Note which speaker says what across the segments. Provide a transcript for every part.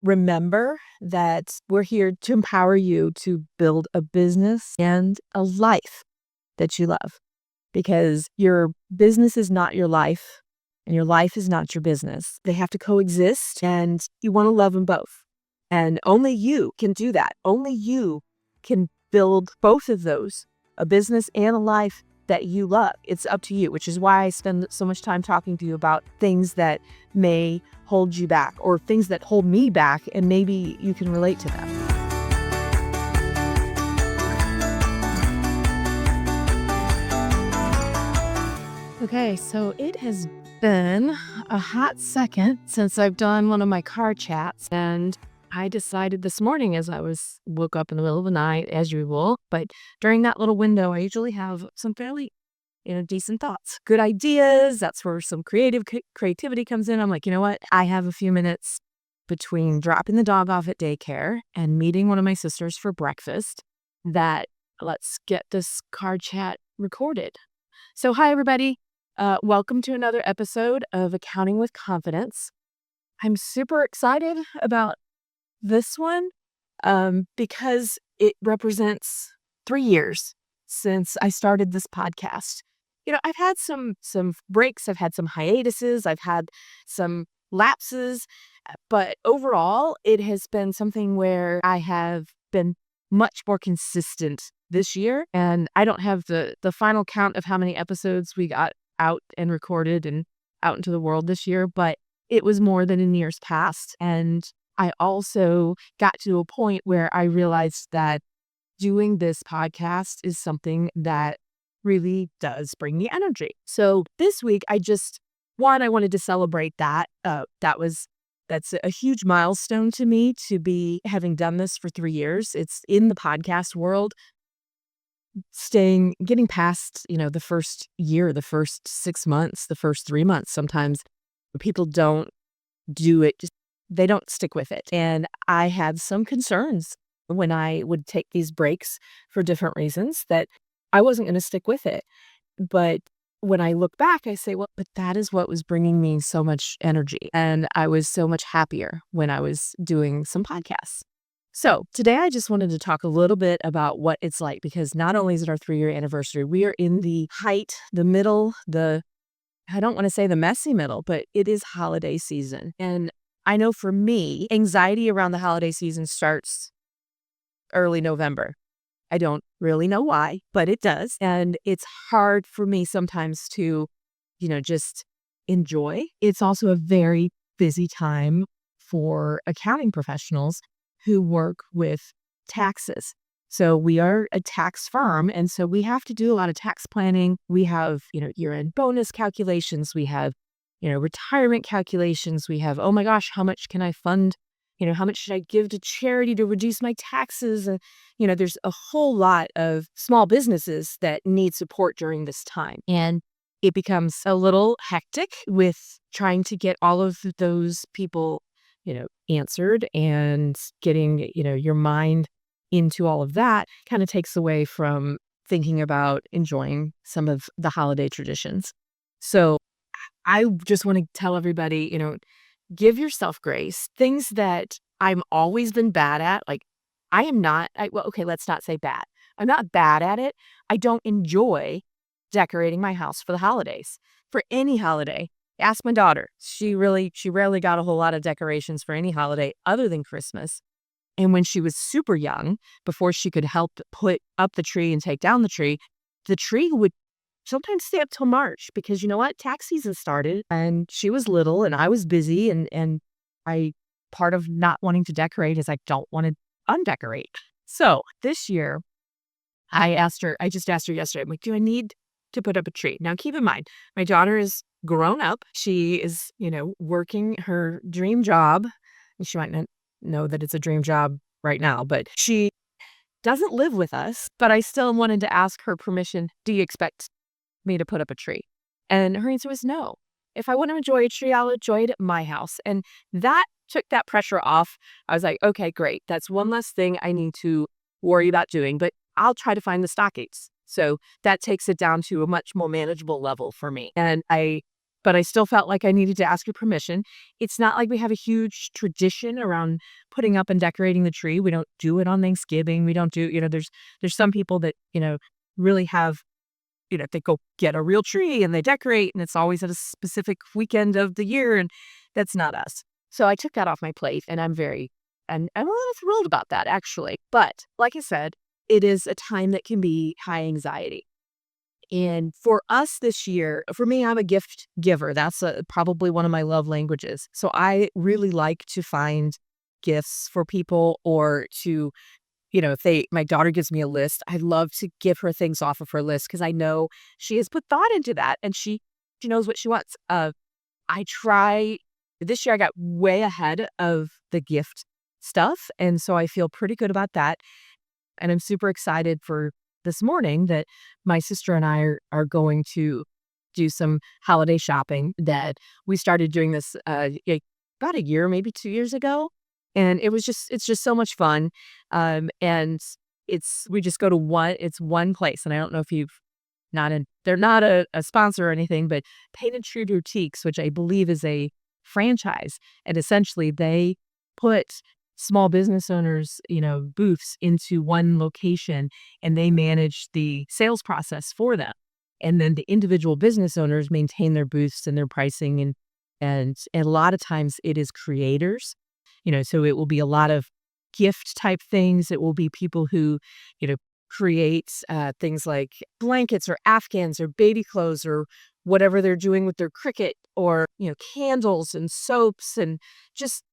Speaker 1: remember that we're here to empower you to build a business and a life that you love, because your business is not your life and your life is not your business. They have to coexist, and you want to love them both. And only you can do that. Only you can build both of those, a business and a life that you love. It's up to you, which is why I spend so much time talking to you about things that may hold you back or things that hold me back, and maybe you can relate to them. Okay, so it has been a hot second since I've done one of my car chats, and I decided this morning as I woke up in the middle of the night as usual, but during that little window, I usually have some fairly, decent thoughts, good ideas. That's where some creativity comes in. I'm like, you know what? I have a few minutes between dropping the dog off at daycare and meeting one of my sisters for breakfast that let's get this car chat recorded. So hi, everybody. Welcome to another episode of Accounting with Confidence. I'm super excited about this one because it represents 3 years since I started this podcast. I've had some breaks, I've had some hiatuses, I've had some lapses, but overall, it has been something where I have been much more consistent this year. And I don't have the final count of how many episodes we got out and recorded and out into the world this year, but it was more than in years past. And I also got to a point where I realized that doing this podcast is something that really does bring me energy. So this week, I wanted to celebrate that. That's a huge milestone to me to be having done this for 3 years. It's in the podcast world, getting past, the first year, the first 6 months, the first 3 months. Sometimes people don't do it, they don't stick with it. And I had some concerns when I would take these breaks for different reasons that I wasn't going to stick with it. But when I look back, I say, well, but that is what was bringing me so much energy. And I was so much happier when I was doing some podcasts. So today I just wanted to talk a little bit about what it's like, because not only is it our 3-year anniversary, we are in the height, the middle, I don't want to say the messy middle, but it is holiday season. And I know for me, anxiety around the holiday season starts early November. I don't really know why, but it does. And it's hard for me sometimes to, just enjoy. It's also a very busy time for accounting professionals who work with taxes. So we are a tax firm, and so we have to do a lot of tax planning. We have, year-end bonus calculations. We have, retirement calculations. We have, oh my gosh, how much can I fund? How much should I give to charity to reduce my taxes? And, there's a whole lot of small businesses that need support during this time. And it becomes a little hectic with trying to get all of those people, answered, and getting, your mind into all of that kind of takes away from thinking about enjoying some of the holiday traditions. So I just want to tell everybody, give yourself grace. Things that I'm always been bad at, like let's not say bad. I'm not bad at it. I don't enjoy decorating my house for the holidays, for any holiday. Ask my daughter. She rarely got a whole lot of decorations for any holiday other than Christmas. And when she was super young, before she could help put up the tree and take down the tree would sometimes stay up till March, because you know what? Tax season started and she was little and I was busy, and part of not wanting to decorate is I don't want to undecorate. So this year I just asked her yesterday, I'm like, do I need to put up a tree? Now keep in mind, my daughter is grown up. She is, working her dream job. She might not know that it's a dream job right now, but she doesn't live with us. But I still wanted to ask her permission. Do you expect me to put up a tree? And her answer was no. If I want to enjoy a tree, I'll enjoy it at my house. And that took that pressure off. I was like, okay, great. That's one less thing I need to worry about doing, but I'll try to find the stockings. So that takes it down to a much more manageable level for me. And I but I still felt like I needed to ask your permission. It's not like we have a huge tradition around putting up and decorating the tree. We don't do it on Thanksgiving. We don't do, there's some people that, really have, they go get a real tree and they decorate and it's always at a specific weekend of the year. And that's not us. So I took that off my plate and I'm a little thrilled about that actually. But like I said, it is a time that can be high anxiety. And for us this year, for me, I'm a gift giver. That's probably one of my love languages. So I really like to find gifts for people or to, if my daughter gives me a list, I love to give her things off of her list because I know she has put thought into that and she knows what she wants. I try this year, I got way ahead of the gift stuff. And so I feel pretty good about that. And I'm super excited for this morning that my sister and I are going to do some holiday shopping that we started doing this about a year, maybe 2 years ago. And it's just so much fun. And we just go to it's one place. And I don't know if they're not a sponsor or anything, but Painted Tree Boutiques, which I believe is a franchise. And essentially they put small business owners, booths into one location and they manage the sales process for them. And then the individual business owners maintain their booths and their pricing and a lot of times it is creators, so it will be a lot of gift type things. It will be people who, create things like blankets or Afghans or baby clothes or whatever they're doing with their cricket or, candles and soaps and just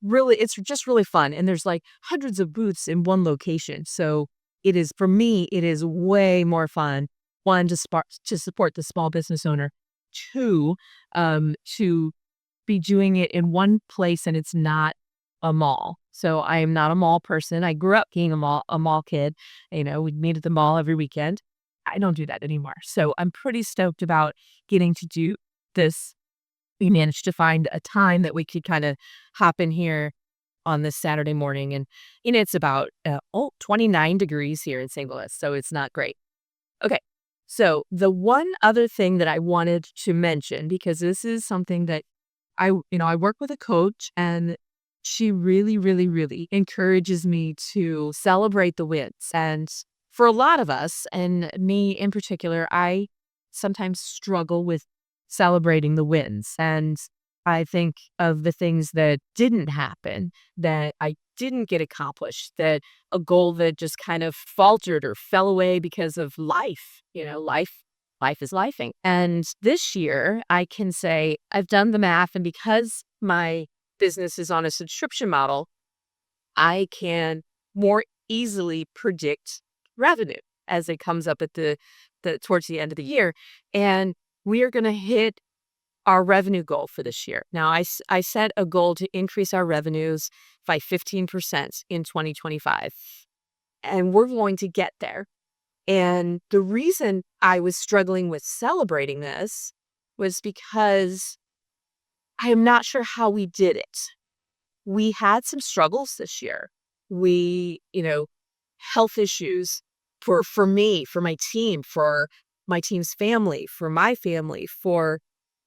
Speaker 1: really, it's just really fun. And there's like hundreds of booths in one location. So for me, it is way more fun. One, to support the small business owner. Two, to be doing it in one place and it's not a mall. So I am not a mall person. I grew up being a mall kid. We'd meet at the mall every weekend. I don't do that anymore. So I'm pretty stoked about getting to do this. We managed to find a time that we could kind of hop in here on this Saturday morning. And, it's about 29 degrees here in St. Louis. So it's not great. Okay. So the one other thing that I wanted to mention, because this is something that I work with a coach and she really, really, really encourages me to celebrate the wins. And for a lot of us, and me in particular, I sometimes struggle with celebrating the wins. And I think of the things that didn't happen, that I didn't get accomplished, that a goal that just kind of faltered or fell away because of life. Life is lifing. And this year, I can say I've done the math, and because my business is on a subscription model, I can more easily predict revenue as it comes up at the towards the end of the year. And we are going to hit our revenue goal for this year. Now, I set a goal to increase our revenues by 15% in 2025, and we're going to get there. And the reason I was struggling with celebrating this was because I am not sure how we did it. We had some struggles this year. We, health issues for me, for my team, for my team's family, for my family,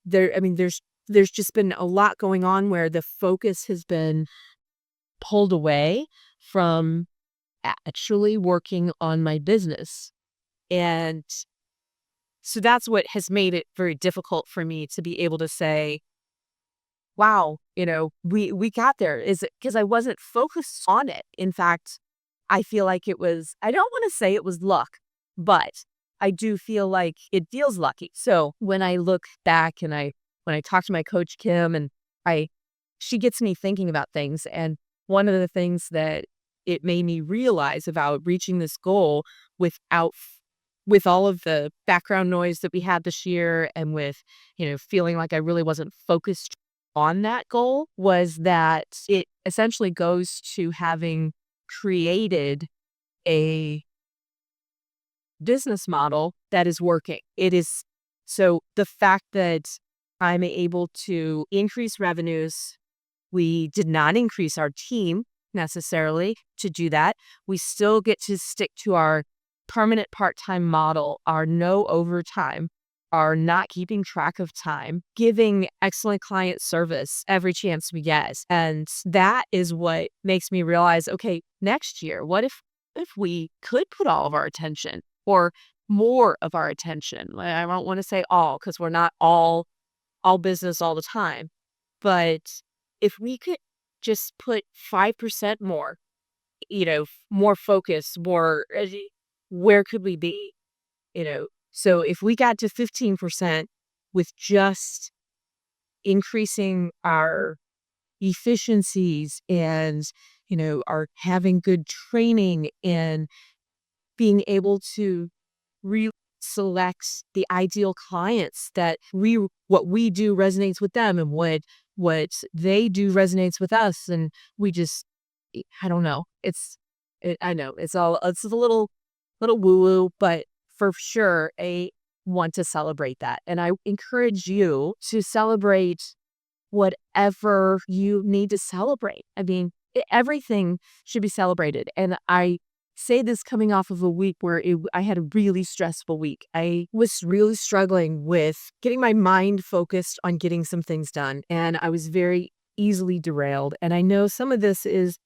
Speaker 1: there's just been a lot going on where the focus has been pulled away from actually working on my business. And so that's what has made it very difficult for me to be able to say, wow, we got there. Is it because I wasn't focused on it? In fact, I feel like I don't want to say it was luck, but I do feel like it feels lucky. So when I look back and when I talk to my coach, Kim, and she gets me thinking about things. And one of the things that it made me realize about reaching this goal with all of the background noise that we had this year and with, feeling like I really wasn't focused on that goal was that it essentially goes to having created a business model that is working. So the fact that I'm able to increase revenues, we did not increase our team necessarily to do that. We still get to stick to our permanent part-time model, our no overtime. are not keeping track of time, giving excellent client service every chance we get. And that is what makes me realize, okay, next year, what if we could put all of our attention or more of our attention? I don't want to say all because we're not all business all the time, but if we could just put 5% more, more focus, more, where could we be? So if we got to 15% with just increasing our efficiencies and, our having good training and being able to select the ideal clients that what we do resonates with them and what they do resonates with us, and we just I don't know. I know it's a little woo woo, but for sure I want to celebrate that. And I encourage you to celebrate whatever you need to celebrate. I mean, everything should be celebrated. And I say this coming off of a week where I had a really stressful week. I was really struggling with getting my mind focused on getting some things done. And I was very easily derailed. And I know some of this is,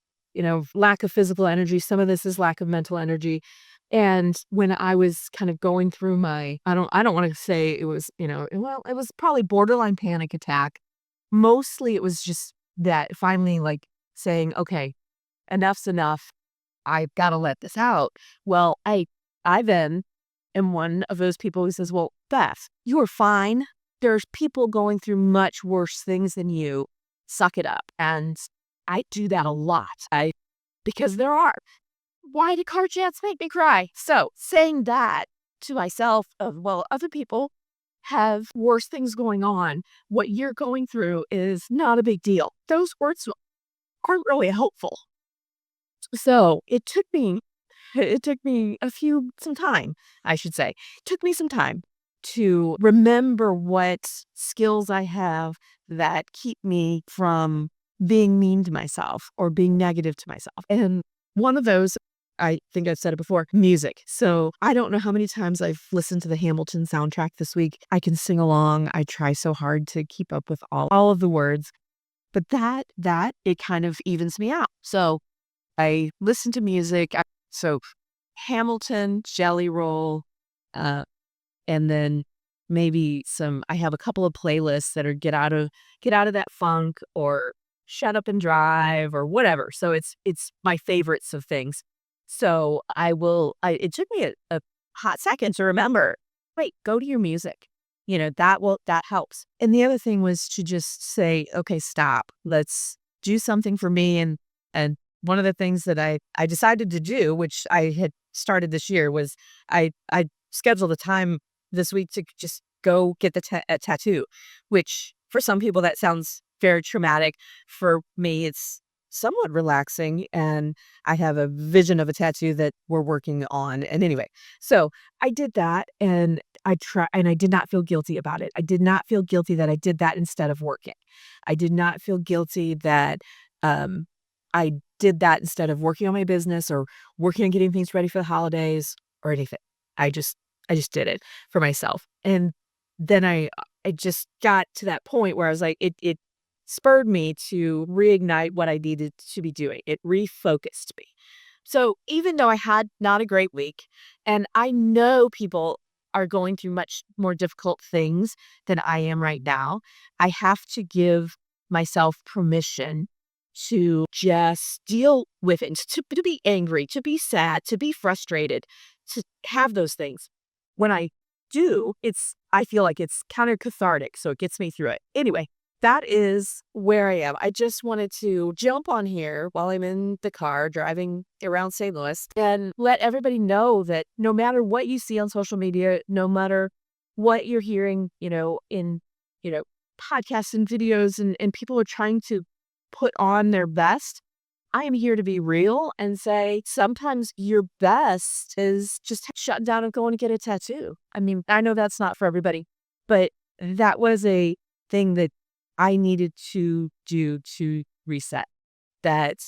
Speaker 1: lack of physical energy. Some of this is lack of mental energy. And when I was kind of going through I don't want to say it was, well, it was probably borderline panic attack. Mostly it was just that finally like saying, okay, enough's enough. I've got to let this out. Well, I then am one of those people who says, well, Beth, you are fine. There's people going through much worse things than you. Suck it up. And I do that a lot. Because there are. Why do car chats make me cry? So saying that to myself of, well, other people have worse things going on. What you're going through is not a big deal. Those words aren't really helpful. So it took me some time, I should say. It took me some time to remember what skills I have that keep me from being mean to myself or being negative to myself. And one of those, I think I've said it before, music. So I don't know how many times I've listened to the Hamilton soundtrack this week. I can sing along. I try so hard to keep up with all of the words, but that it kind of evens me out. So I listen to music. So Hamilton, Jelly Roll, uh, and then maybe I have a couple of playlists that are get out of that funk or shut up and drive or whatever. So it's my favorites of things. So it took me a hot second to remember, wait, go to your music. That helps. And the other thing was to just say, okay, stop. Let's do something for me. And one of the things that I decided to do, which I had started this year, was I scheduled a time this week to just go get a tattoo, which for some people that sounds very traumatic. For me, it's somewhat relaxing, and I have a vision of a tattoo that we're working on. And anyway, so I did that, and I did not feel guilty about it. I did not feel guilty that I did that instead of working. I did not feel guilty that I did that instead of working on my business or working on getting things ready for the holidays or anything. I just did it for myself. And then I just got to that point where I was like, it spurred me to reignite what I needed to be doing. It refocused me. So even though I had not a great week, and I know people are going through much more difficult things than I am right now, I have to give myself permission to just deal with it, to be angry, to be sad, to be frustrated, to have those things. When I do, I feel like it's counter cathartic, so it gets me through it. Anyway, that is where I am. I just wanted to jump on here while I'm in the car driving around St. Louis and let everybody know that no matter what you see on social media, no matter what you're hearing, in, podcasts and videos and people are trying to put on their best, I am here to be real and say sometimes your best is just shutting down and going to get a tattoo. I mean, I know that's not for everybody, but that was a thing that I needed to do to reset. That,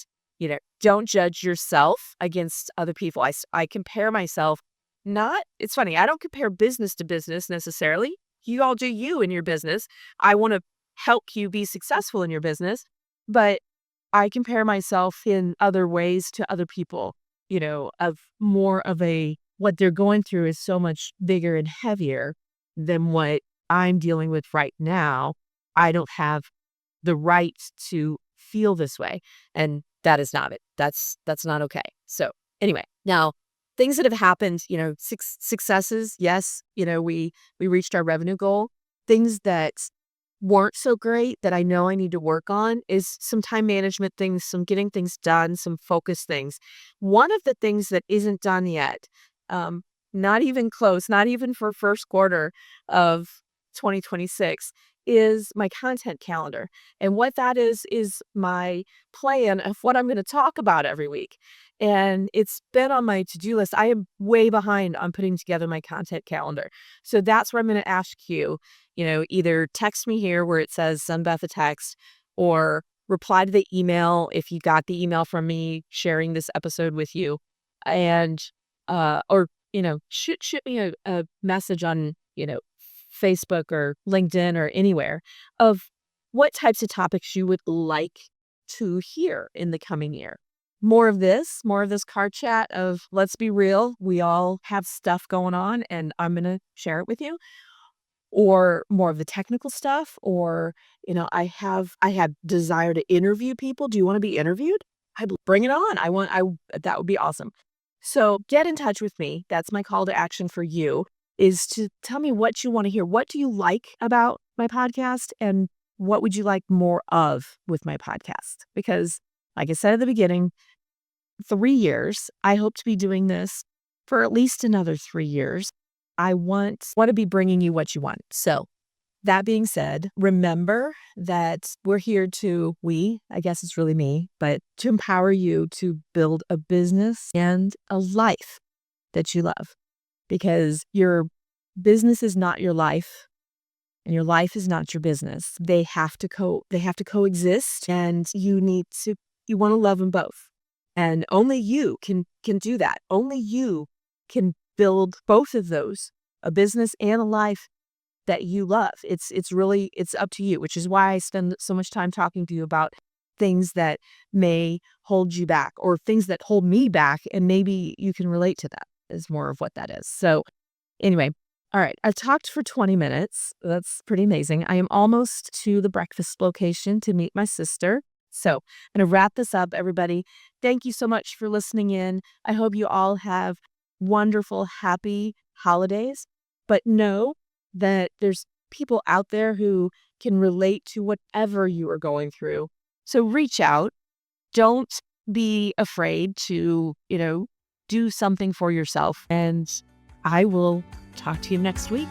Speaker 1: don't judge yourself against other people. I compare myself. It's funny, I don't compare business to business necessarily. you all do you in your business. I want to help you be successful in your business, but I compare myself in other ways to other people, of more of what they're going through is so much bigger and heavier than what I'm dealing with right now. I don't have the right to feel this way. And that is not it. That's not okay. So anyway, now things that have happened, successes, yes, we reached our revenue goal. Things that weren't so great that I know I need to work on is some time management things, some getting things done, some focus things. One of the things that isn't done yet, um, not even close, not even for first quarter of 2026, is my content calendar. And what that is my plan of what I'm going to talk about every week. And it's been on my to-do list. I am way behind on putting together my content calendar. So that's where I'm going to ask you, either text me here where it says send Beth a text, or reply to the email if you got the email from me sharing this episode with you. And or shoot me a message on, Facebook or LinkedIn or anywhere of what types of topics you would like to hear in the coming year. More of this car chat of let's be real, we all have stuff going on and I'm going to share it with you, or more of the technical stuff, or I have desire to interview people. Do you want to be interviewed? Bring it on. I that would be awesome. So get in touch with me. That's my call to action for you, is to tell me what you want to hear. What do you like about my podcast, and what would you like more of with my podcast? Because like I said at the beginning, 3 years, I hope to be doing this for at least another 3 years. I want to be bringing you what you want. So that being said, remember that we're here I guess it's really me, but to empower you to build a business and a life that you love, because your business is not your life and your life is not your business. They have to coexist, and you want to love them both. And only you can do that. Only you can build both of those, a business and a life that you love. It's up to you, which is why I spend so much time talking to you about things that may hold you back, or things that hold me back, and maybe you can relate to that, is more of what that is. So anyway, all right, I've talked for 20 minutes. That's pretty amazing. I am almost to the breakfast location to meet my sister. So I'm going to wrap this up, everybody. Thank you so much for listening in. I hope you all have wonderful, happy holidays, but know that there's people out there who can relate to whatever you are going through. So reach out. Don't be afraid to, do something for yourself. And I will talk to you next week.